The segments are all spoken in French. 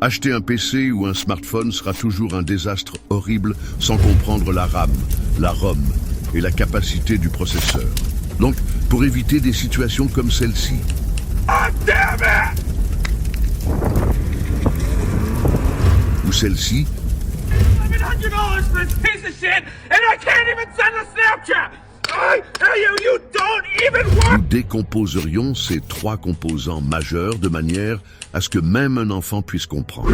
Acheter un PC ou un smartphone sera toujours un désastre horrible sans comprendre la RAM, la ROM et la capacité du processeur. Donc, pour éviter des situations comme celle-ci, ou celle-ci, $700 for this piece of shit, and I can't even send a Snapchat! You don't even nous want... décomposerions ces trois composants majeurs de manière à ce que même un enfant puisse comprendre.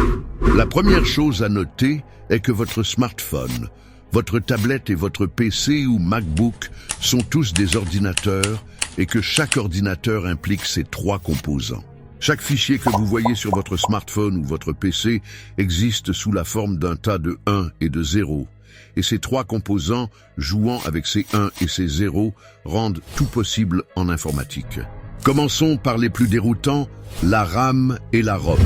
La première chose à noter est que votre smartphone, votre tablette et votre PC ou MacBook sont tous des ordinateurs et que chaque ordinateur implique ces trois composants. Chaque fichier que vous voyez sur votre smartphone ou votre PC existe sous la forme d'un tas de 1 et de 0. Et ces trois composants, jouant avec ces 1 et ces 0, rendent tout possible en informatique. Commençons par les plus déroutants, la RAM et la ROM.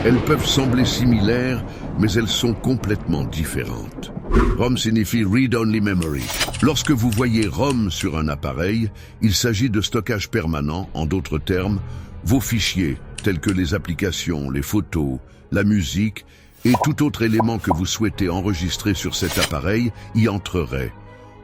Elles peuvent sembler similaires, mais elles sont complètement différentes. ROM signifie Read Only Memory. Lorsque vous voyez ROM sur un appareil, il s'agit de stockage permanent, en d'autres termes, vos fichiers, tels que les applications, les photos, la musique, et tout autre élément que vous souhaitez enregistrer sur cet appareil y entrerait.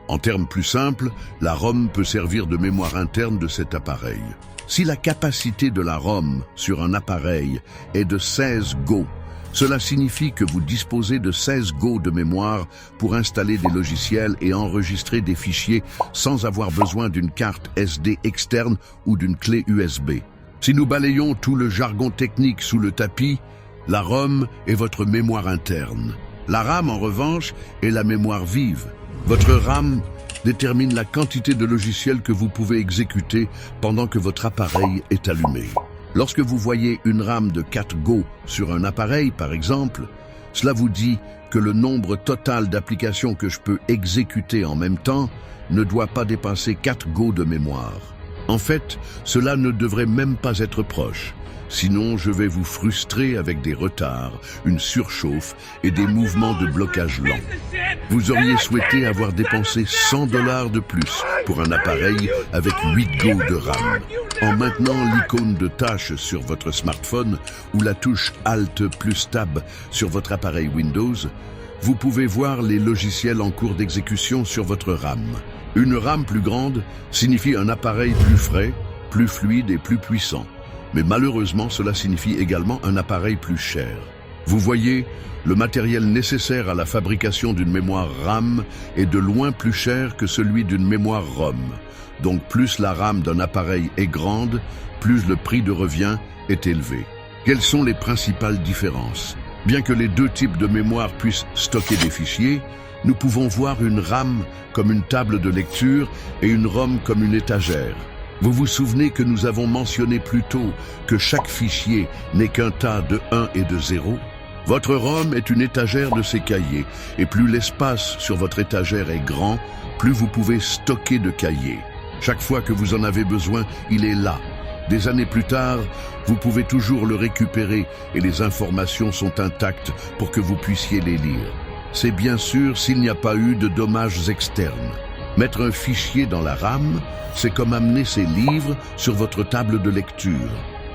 En termes plus simples, la ROM peut servir de mémoire interne de cet appareil. Si la capacité de la ROM sur un appareil est de 16 Go, cela signifie que vous disposez de 16 Go de mémoire pour installer des logiciels et enregistrer des fichiers sans avoir besoin d'une carte SD externe ou d'une clé USB. Si nous balayons tout le jargon technique sous le tapis, la ROM est votre mémoire interne. La RAM, en revanche, est la mémoire vive. Votre RAM détermine la quantité de logiciels que vous pouvez exécuter pendant que votre appareil est allumé. Lorsque vous voyez une RAM de 4 Go sur un appareil, par exemple, cela vous dit que le nombre total d'applications que je peux exécuter en même temps ne doit pas dépasser 4 Go de mémoire. En fait, cela ne devrait même pas être proche. Sinon, je vais vous frustrer avec des retards, une surchauffe et des mouvements de blocage lents. Vous auriez souhaité avoir dépensé $100 de plus pour un appareil avec 8 Go de RAM. En maintenant l'icône de tâche sur votre smartphone ou la touche Alt plus Tab sur votre appareil Windows, vous pouvez voir les logiciels en cours d'exécution sur votre RAM. Une RAM plus grande signifie un appareil plus frais, plus fluide et plus puissant. Mais malheureusement, cela signifie également un appareil plus cher. Vous voyez, le matériel nécessaire à la fabrication d'une mémoire RAM est de loin plus cher que celui d'une mémoire ROM. Donc plus la RAM d'un appareil est grande, plus le prix de revient est élevé. Quelles sont les principales différences? Bien que les deux types de mémoire puissent stocker des fichiers, nous pouvons voir une RAM comme une table de lecture et une ROM comme une étagère. Vous vous souvenez que nous avons mentionné plus tôt que chaque fichier n'est qu'un tas de 1 et de 0? Votre ROM est une étagère de ces cahiers, et plus l'espace sur votre étagère est grand, plus vous pouvez stocker de cahiers. Chaque fois que vous en avez besoin, il est là. Des années plus tard, vous pouvez toujours le récupérer et les informations sont intactes pour que vous puissiez les lire. C'est bien sûr s'il n'y a pas eu de dommages externes. Mettre un fichier dans la RAM, c'est comme amener ses livres sur votre table de lecture.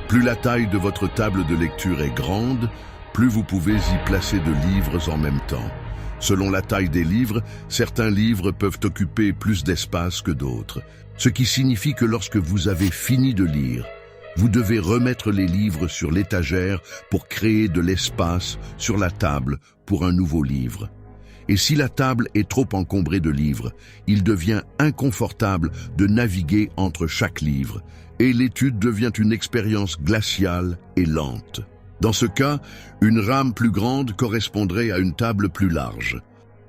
Plus la taille de votre table de lecture est grande, plus vous pouvez y placer de livres en même temps. Selon la taille des livres, certains livres peuvent occuper plus d'espace que d'autres. Ce qui signifie que lorsque vous avez fini de lire, vous devez remettre les livres sur l'étagère pour créer de l'espace sur la table pour un nouveau livre. Et si la table est trop encombrée de livres, il devient inconfortable de naviguer entre chaque livre, et l'étude devient une expérience glaciale et lente. Dans ce cas, une RAM plus grande correspondrait à une table plus large.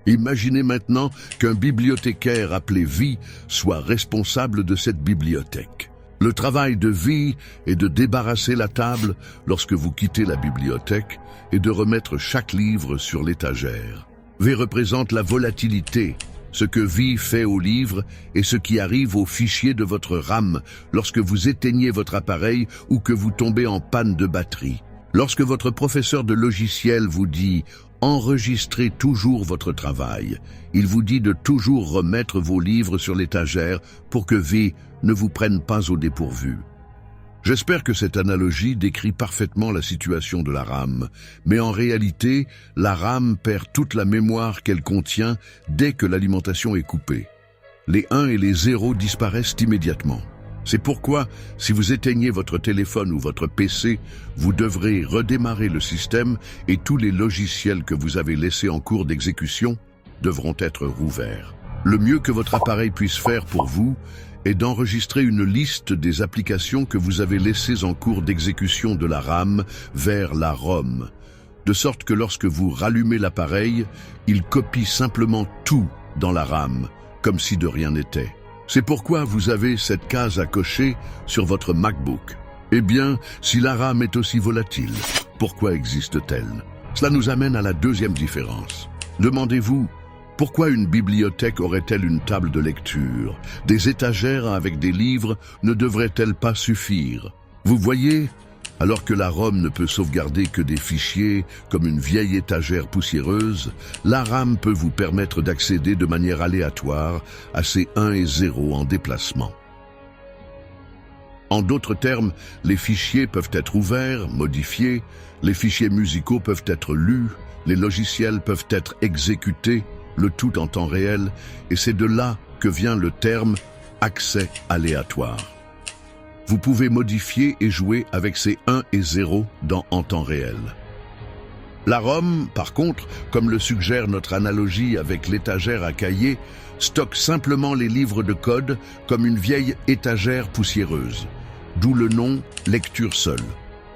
Imaginez maintenant qu'un bibliothécaire appelé V soit responsable de cette bibliothèque. Le travail de V est de débarrasser la table lorsque vous quittez la bibliothèque et de remettre chaque livre sur l'étagère. V représente la volatilité, ce que V fait au livre et ce qui arrive aux fichiers de votre RAM lorsque vous éteignez votre appareil ou que vous tombez en panne de batterie. Lorsque votre professeur de logiciel vous dit « Enregistrez toujours votre travail », il vous dit de toujours remettre vos livres sur l'étagère pour que V ne vous prenne pas au dépourvu. J'espère que cette analogie décrit parfaitement la situation de la RAM, mais en réalité, la RAM perd toute la mémoire qu'elle contient dès que l'alimentation est coupée. Les 1 et les 0 disparaissent immédiatement. C'est pourquoi, si vous éteignez votre téléphone ou votre PC, vous devrez redémarrer le système et tous les logiciels que vous avez laissés en cours d'exécution devront être rouverts. Le mieux que votre appareil puisse faire pour vous est d'enregistrer une liste des applications que vous avez laissées en cours d'exécution de la RAM vers la ROM, de sorte que lorsque vous rallumez l'appareil, il copie simplement tout dans la RAM, comme si de rien n'était. C'est pourquoi vous avez cette case à cocher sur votre MacBook. Eh bien, si la RAM est aussi volatile, pourquoi existe-t-elle? Cela nous amène à la deuxième différence. Demandez-vous, pourquoi une bibliothèque aurait-elle une table de lecture? Des étagères avec des livres ne devraient-elles pas suffire? Vous voyez, alors que la ROM ne peut sauvegarder que des fichiers comme une vieille étagère poussiéreuse, la RAM peut vous permettre d'accéder de manière aléatoire à ces 1 et 0 en déplacement. En d'autres termes, les fichiers peuvent être ouverts, modifiés, les fichiers musicaux peuvent être lus, les logiciels peuvent être exécutés, le tout en temps réel, et c'est de là que vient le terme « accès aléatoire ». Vous pouvez modifier et jouer avec ces 1 et 0 en temps réel. La ROM, par contre, comme le suggère notre analogie avec l'étagère à cahiers, stocke simplement les livres de code comme une vieille étagère poussiéreuse. D'où le nom « lecture seule ».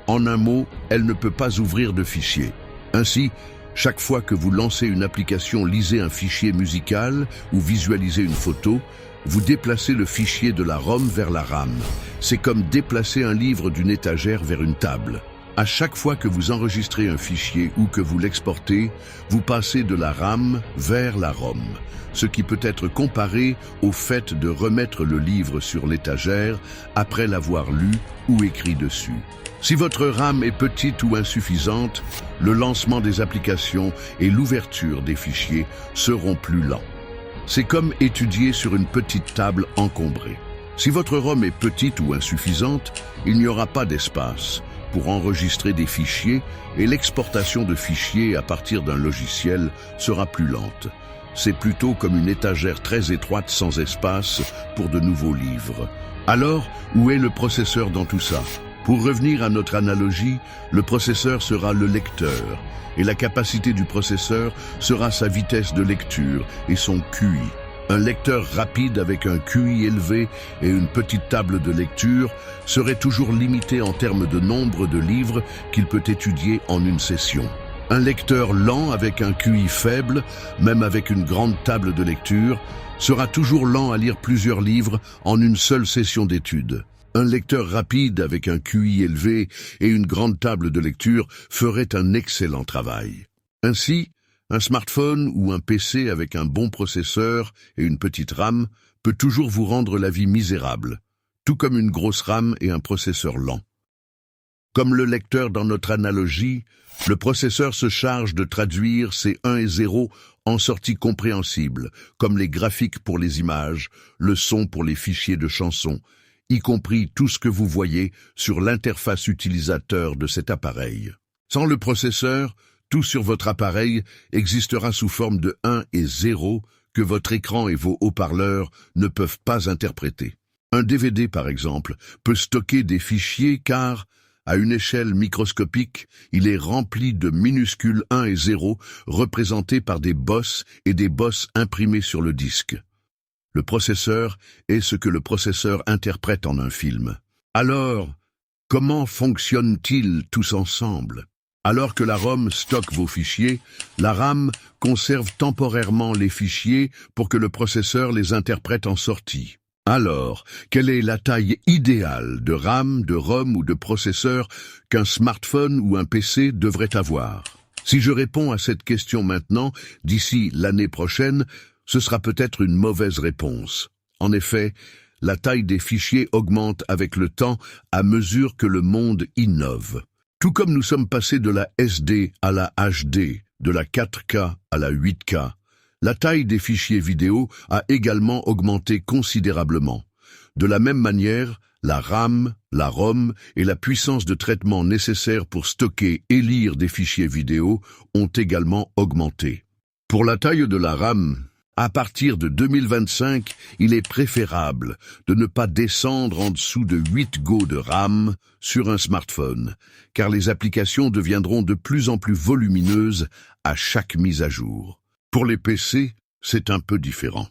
En un mot, elle ne peut pas ouvrir de fichier. Ainsi, chaque fois que vous lancez une application, lisez un fichier musical ou visualisez une photo, vous déplacez le fichier de la ROM vers la RAM. C'est comme déplacer un livre d'une étagère vers une table. À chaque fois que vous enregistrez un fichier ou que vous l'exportez, vous passez de la RAM vers la ROM, ce qui peut être comparé au fait de remettre le livre sur l'étagère après l'avoir lu ou écrit dessus. Si votre RAM est petite ou insuffisante, le lancement des applications et l'ouverture des fichiers seront plus lents. C'est comme étudier sur une petite table encombrée. Si votre ROM est petite ou insuffisante, il n'y aura pas d'espace pour enregistrer des fichiers et l'exportation de fichiers à partir d'un logiciel sera plus lente. C'est plutôt comme une étagère très étroite sans espace pour de nouveaux livres. Alors, où est le processeur dans tout ça? Pour revenir à notre analogie, le processeur sera le lecteur, et la capacité du processeur sera sa vitesse de lecture et son QI. Un lecteur rapide avec un QI élevé et une petite table de lecture serait toujours limité en termes de nombre de livres qu'il peut étudier en une session. Un lecteur lent avec un QI faible, même avec une grande table de lecture, sera toujours lent à lire plusieurs livres en une seule session d'étude. Un lecteur rapide avec un QI élevé et une grande table de lecture ferait un excellent travail. Ainsi, un smartphone ou un PC avec un bon processeur et une petite RAM peut toujours vous rendre la vie misérable, tout comme une grosse RAM et un processeur lent. Comme le lecteur dans notre analogie, le processeur se charge de traduire ces 1 et 0 en sorties compréhensibles, comme les graphiques pour les images, le son pour les fichiers de chansons, y compris tout ce que vous voyez sur l'interface utilisateur de cet appareil. Sans le processeur, tout sur votre appareil existera sous forme de 1 et 0 que votre écran et vos haut-parleurs ne peuvent pas interpréter. Un DVD, par exemple, peut stocker des fichiers car, à une échelle microscopique, il est rempli de minuscules 1 et 0 représentés par des bosses et des bosses imprimées sur le disque. Le processeur est ce que le processeur interprète en un film. Alors, comment fonctionnent-ils tous ensemble? Alors que la ROM stocke vos fichiers, la RAM conserve temporairement les fichiers pour que le processeur les interprète en sortie. Alors, quelle est la taille idéale de RAM, de ROM ou de processeur qu'un smartphone ou un PC devrait avoir? Si je réponds à cette question maintenant, d'ici l'année prochaine, ce sera peut-être une mauvaise réponse. En effet, la taille des fichiers augmente avec le temps à mesure que le monde innove. Tout comme nous sommes passés de la SD à la HD, de la 4K à la 8K, la taille des fichiers vidéo a également augmenté considérablement. De la même manière, la RAM, la ROM et la puissance de traitement nécessaire pour stocker et lire des fichiers vidéo ont également augmenté. Pour la taille de la RAM, à partir de 2025, il est préférable de ne pas descendre en dessous de 8 Go de RAM sur un smartphone, car les applications deviendront de plus en plus volumineuses à chaque mise à jour. Pour les PC, c'est un peu différent.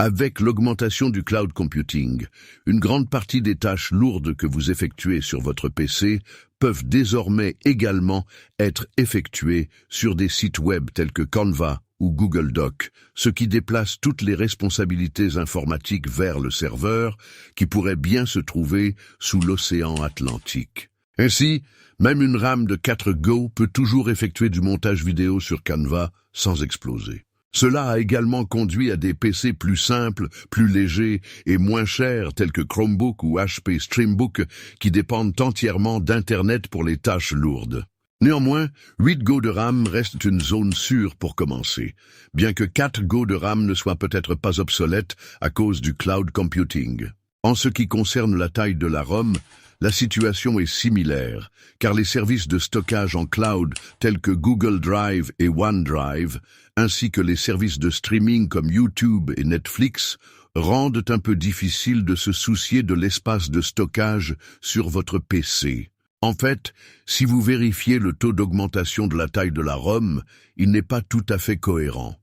Avec l'augmentation du cloud computing, une grande partie des tâches lourdes que vous effectuez sur votre PC peuvent désormais également être effectuées sur des sites web tels que Canva ou Google Docs, ce qui déplace toutes les responsabilités informatiques vers le serveur qui pourrait bien se trouver sous l'océan Atlantique. Ainsi, même une RAM de 4 Go peut toujours effectuer du montage vidéo sur Canva sans exploser. Cela a également conduit à des PC plus simples, plus légers et moins chers tels que Chromebook ou HP Streambook qui dépendent entièrement d'Internet pour les tâches lourdes. Néanmoins, 8 Go de RAM reste une zone sûre pour commencer, bien que 4 Go de RAM ne soit peut-être pas obsolète à cause du cloud computing. En ce qui concerne la taille de la ROM, la situation est similaire, car les services de stockage en cloud tels que Google Drive et OneDrive, ainsi que les services de streaming comme YouTube et Netflix, rendent un peu difficile de se soucier de l'espace de stockage sur votre PC. En fait, si vous vérifiez le taux d'augmentation de la taille de la ROM, il n'est pas tout à fait cohérent.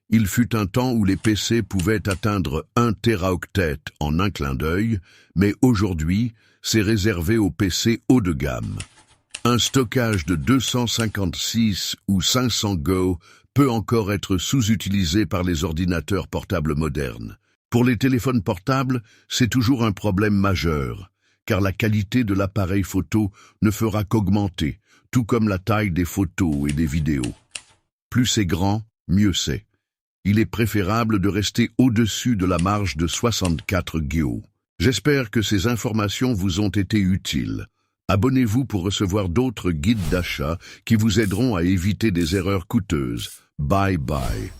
Il fut un temps où les PC pouvaient atteindre 1 téraoctet en un clin d'œil, mais aujourd'hui, c'est réservé aux PC haut de gamme. Un stockage de 256 ou 500 Go peut encore être sous-utilisé par les ordinateurs portables modernes. Pour les téléphones portables, c'est toujours un problème majeur, car la qualité de l'appareil photo ne fera qu'augmenter, tout comme la taille des photos et des vidéos. Plus c'est grand, mieux c'est. Il est préférable de rester au-dessus de la marge de 64 Go. J'espère que ces informations vous ont été utiles. Abonnez-vous pour recevoir d'autres guides d'achat qui vous aideront à éviter des erreurs coûteuses. Bye bye.